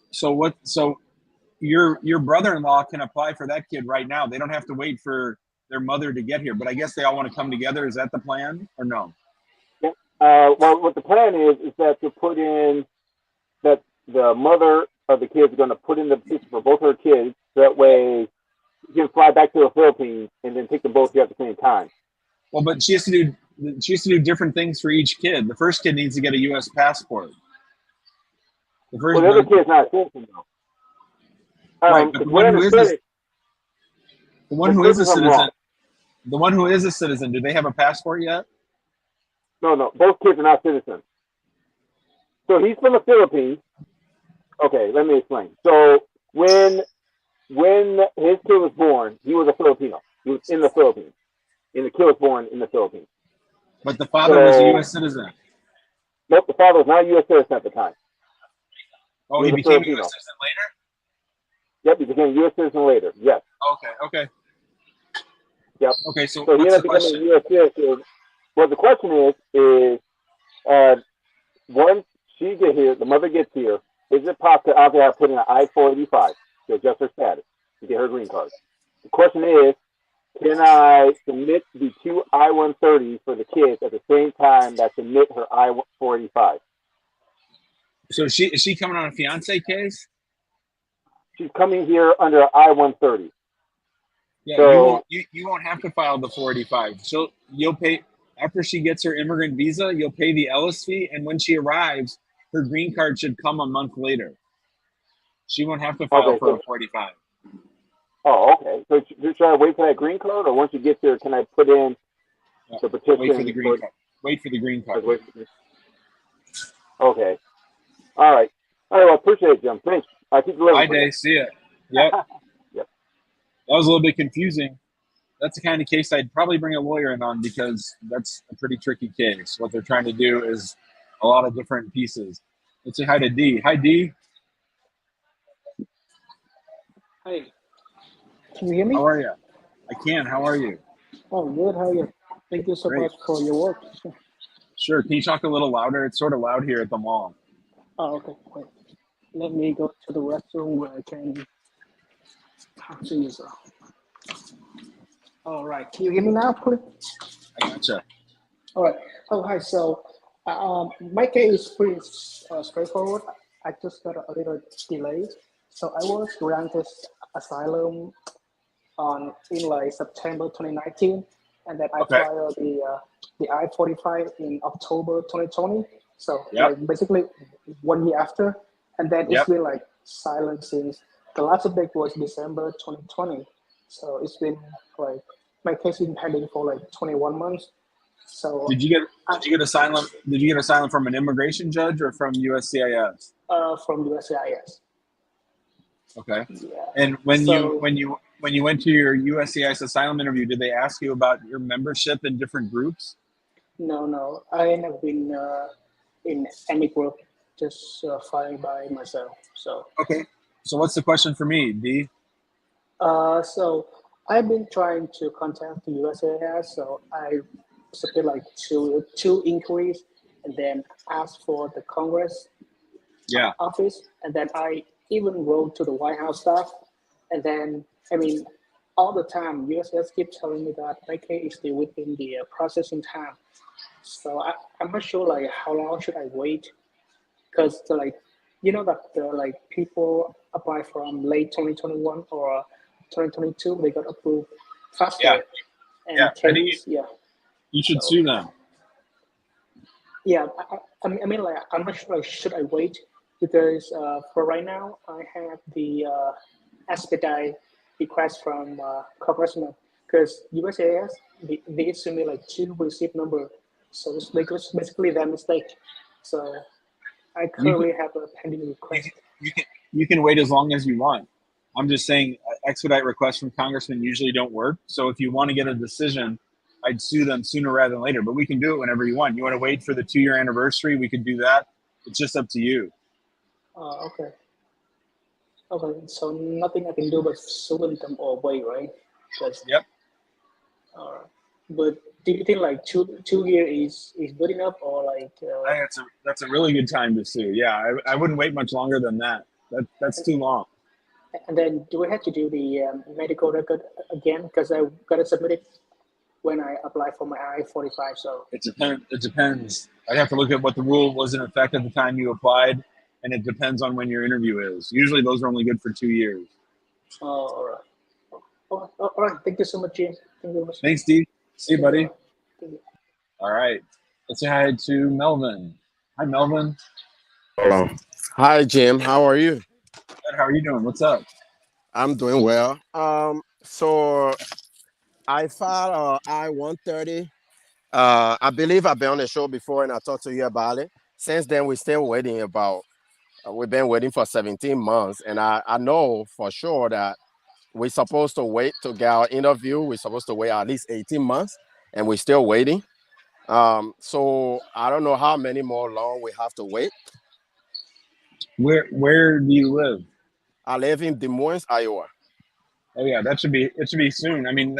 your brother-in-law can apply for that kid right now. They don't have to wait for their mother to get here, but I guess they all want to come together. Is that the plan or no? Yeah. Well, what the plan is that to put in that the mother of the kids is going to put in the petition for both her kids. That way she can fly back to the Philippines and then take them both here at the same time. Well, but she has to do different things for each kid. The first kid needs to get a U.S. passport. The other kid's not a citizen, though. Right, but the one who is a citizen, the one who is a citizen, do they have a passport yet? No. Both kids are not citizens. So he's from the Philippines. Okay, let me explain. So when his kid was born, he was a Filipino. He was in the Philippines. And the kid was born in the Philippines. But the father was a U.S. citizen. Nope, the father was not a U.S. citizen at the time. Oh, he became a U.S. citizen later? Yep, he became a U.S. citizen later. Yes. Okay. Yep. Okay, so he ended up becoming a U.S. citizen. Well, the question is once she gets here, the mother gets here, is it possible out there put in an I-485 to adjust her status to get her green card? The question is, can I submit the 2 I-130s for the kids at the same time that submit her I-485? So is she coming on a fiance case? She's coming here under I-130. Yeah, so, you won't have to file the 485. You'll pay after she gets her immigrant visa. You'll pay the Ellis fee, and when she arrives, her green card should come a month later. She won't have to file for a 485. Oh, okay. So should I wait for that green card, or once you get there, can I put in the petition? Wait for the green card. Wait for the green card. Okay. All right. Well, I appreciate it, Jim. Thanks. I keep delivering. Bye, Dave. See ya. Yep. Yep. That was a little bit confusing. That's the kind of case I'd probably bring a lawyer in on because that's a pretty tricky case. What they're trying to do is a lot of different pieces. Let's say hi to D. Hi, D. Hi, can you hear me? How are you? I can. How are you? Oh, good. How are you? Thank you so Great. much for your work. Sure. Can you talk a little louder? It's sort of loud here at the mall. Oh, okay. Wait. Let me go to the restroom where I can talk to you. So. All right. Can you hear me now, please? I gotcha. All right. Oh, hi. So, my case is pretty straightforward. I just got a little delayed. So I was granted asylum in like September 2019, and then I Okay. filed the I-45 in October 2020. So Yep. like basically 1 year after, and then it's Yep. been like silent since the last update was December 2020. So it's been like my case has been pending for like 21 months. So Did you get asylum? Did you get asylum from an immigration judge or from USCIS? From USCIS. Okay. Yeah. And when So you went to your USCIS asylum interview, did they ask you about your membership in different groups? no, I never been in any group, just filing by myself. So Okay. So what's the question for me, D? so I've been trying to contact the USAS. So I submit like two inquiries, and then asked for the Congress Yeah. office, and then I even wrote to the White House staff, and then I mean all the time USAS keep telling me that my case is still within the processing time. So I'm not sure like how long should I wait, because like that the like people apply from late 2021 or 2022, they got approved faster, Yeah. and Yeah. I think case you should so sue them. yeah, I mean like I'm not sure like should I wait, because for right now I have the expedite request from congressman, because USAS they issue me like two receipt number, so it's basically their mistake. So I You can, currently have a pending request. you can wait as long as you want. I'm just saying expedite requests from congressmen usually don't work. So if you want to get a decision, I'd sue them sooner rather than later. But we can do it whenever you want. You want to wait for the 2-year anniversary? We could do that. It's just up to you. Okay. Okay. So nothing I can do but sue them or wait, right? Because Yep. but do you think like two year is good enough, or like? I think that's a really good time to sue. Yeah, I wouldn't wait much longer than that. That's too long. And then do I have to do the medical record again, because I got to submit it when I apply for my I-45? So It depends. I'd have to look at what the rule was in effect at the time you applied, and it depends on when your interview is. Usually those are only good for 2 years. all right. All right. Thank you so much, James. Thank you very much. Thanks, Steve. See you, buddy. Thank you. All right. Let's say hi to Melvin. Hi, Melvin. Hello. Hi, Jim. How are you? Good. How are you doing? What's up? I'm doing well. So I filed I-130. I believe I've been on the show before and I talked to you about it. Since then, we're still waiting we've been waiting for 17 months. And I know for sure that we're supposed to wait to get our interview. We're supposed to wait at least 18 months, and we're still waiting. So I don't know how many more long we have to wait. Where do you live? I live in Des Moines, Iowa. Oh yeah, it should be soon. I mean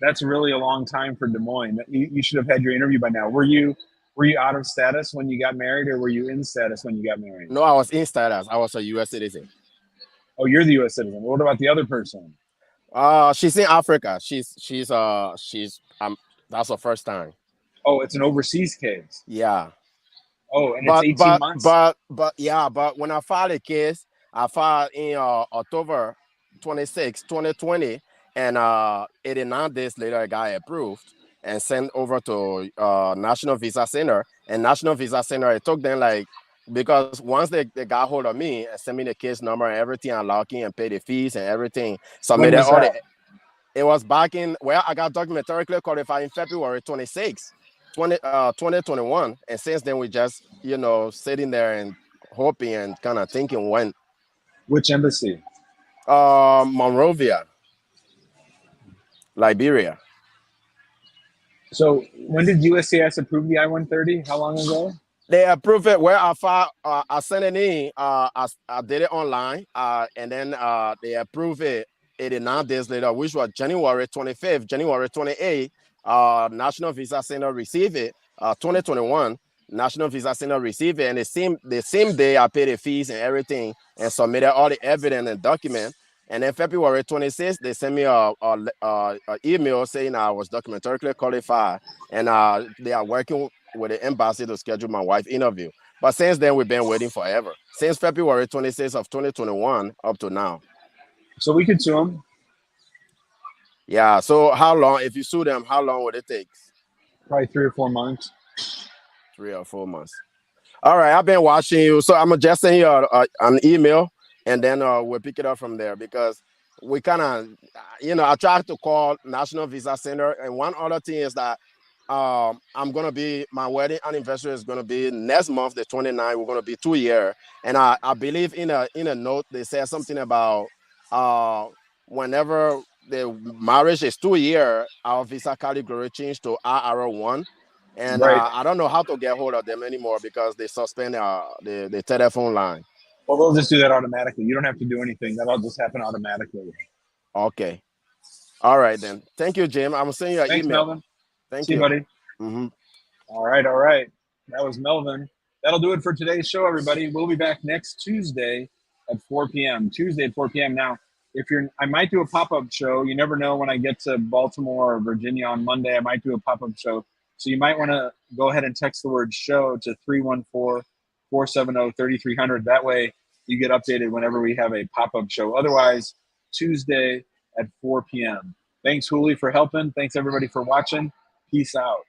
that's really a long time for Des Moines. You should have had your interview by now. Were you out of status when you got married, or were you in status when you got married? No, I was in status. I was a U.S. citizen. Oh, you're the U.S. citizen. What about the other person? She's in Africa. She's that's her first time. Oh, it's an overseas case. Yeah. Oh, and it's 18 months. But when I filed a case, I filed in October 26, 2020, and 89 days later, it got approved and sent over to National Visa Center. And National Visa Center, it took them because once they got hold of me and sent me the case number and everything, I logged in and paid the fees and everything. Submitted all the. It was back in I got documentarily qualified in February 26, 2021. And since then, we just, sitting there and hoping and kind of thinking when. Which embassy? Monrovia, Liberia. So when did USCIS approve the I-130? How long ago? They approved it. Where I sent it in. I did it online. And then they approved it 89 days later, which was January 25th, January 28th. National Visa Center received it. 2021 National Visa Center received it, and the same day I paid the fees and everything and submitted all the evidence and document. And then February 26th, they sent me a email saying I was documentarily qualified, and they are working with the embassy to schedule my wife's interview. But since then, we've been waiting forever. Since February 26th of 2021 up to now. So we could sue them. Yeah. So how long, if you sue them, how long would it take? Probably 3 or 4 months. 3 or 4 months. All right. I've been watching you. So I'm just send you an email, and then we'll pick it up from there, because we kind of, I tried to call National Visa Center. And one other thing is that my wedding anniversary is going to be next month, the 29th. We're going to be 2 years. And I believe in a note, they said something about whenever the marriage is 2 years, our visa category changed to RR1. And right. I don't know how to get hold of them anymore because they suspend the telephone line. Well, they'll just do that automatically. You don't have to do anything. That'll just happen automatically. Okay. All right, then. Thank you, Jim. I'm sending you an Thanks, email. Melvin. Thank See you, buddy. Mm-hmm. All right. That was Melvin. That'll do it for today's show, everybody. We'll be back next Tuesday at 4 p.m. Now, I might do a pop-up show. You never know when I get to Baltimore or Virginia on Monday. I might do a pop-up show. So you might want to go ahead and text the word show to 314-470-3300. That way you get updated whenever we have a pop-up show. Otherwise, Tuesday at 4 p.m. Thanks, Hooli, for helping. Thanks, everybody, for watching. Peace out.